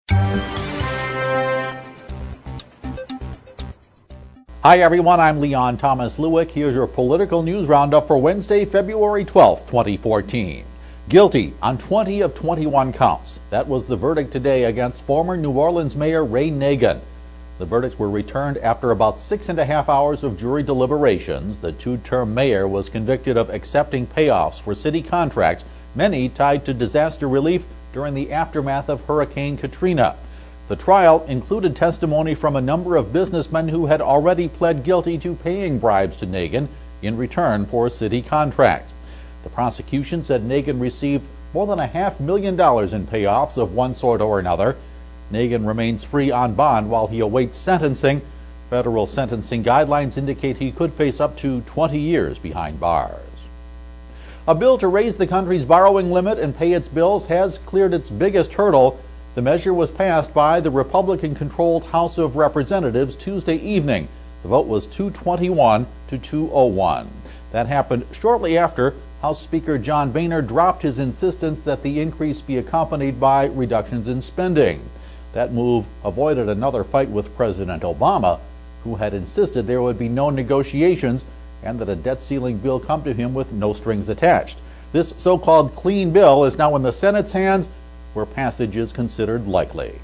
Hi everyone, I'm Leon Thomas Lewick. Here's your political news roundup for Wednesday, February 12th, 2014. Guilty on 20 of 21 counts. That was the verdict today against former New Orleans Mayor Ray Nagin. The verdicts were returned after about 6.5 hours of jury deliberations. The two-term mayor was convicted of accepting payoffs for city contracts, many tied to disaster relief during the aftermath of Hurricane Katrina. The trial included testimony from a number of businessmen who had already pled guilty to paying bribes to Nagin in return for city contracts. The prosecution said Nagin received more than $500,000 in payoffs of one sort or another. Nagin remains free on bond while he awaits sentencing. Federal sentencing guidelines indicate he could face up to 20 years behind bars. A bill to raise the country's borrowing limit and pay its bills has cleared its biggest hurdle. The measure was passed by the Republican-controlled House of Representatives Tuesday evening. The vote was 221 to 201. That happened shortly after House Speaker John Boehner dropped his insistence that the increase be accompanied by reductions in spending. That move avoided another fight with President Obama, who had insisted there would be no negotiations and that a debt ceiling bill come to him with no strings attached. This so-called clean bill is now in the Senate's hands, where passage is considered likely.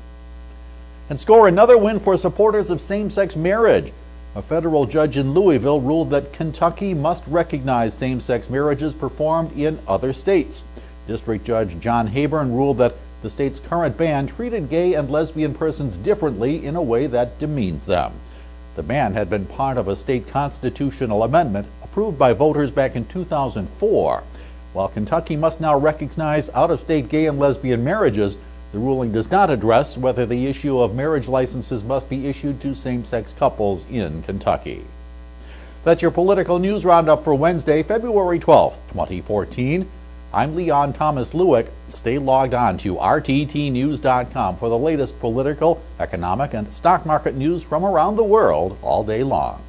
And score another win for supporters of same-sex marriage. A federal judge in Louisville ruled that Kentucky must recognize same-sex marriages performed in other states. District Judge John Hayburn ruled that the state's current ban treated gay and lesbian persons differently in a way that demeans them. The ban had been part of a state constitutional amendment approved by voters back in 2004. While Kentucky must now recognize out-of-state gay and lesbian marriages, the ruling does not address whether the issue of marriage licenses must be issued to same-sex couples in Kentucky. That's your political news roundup for Wednesday, February 12th, 2014. I'm Leon Thomas Lewick. Stay logged on to rttnews.com for the latest political, economic, and stock market news from around the world all day long.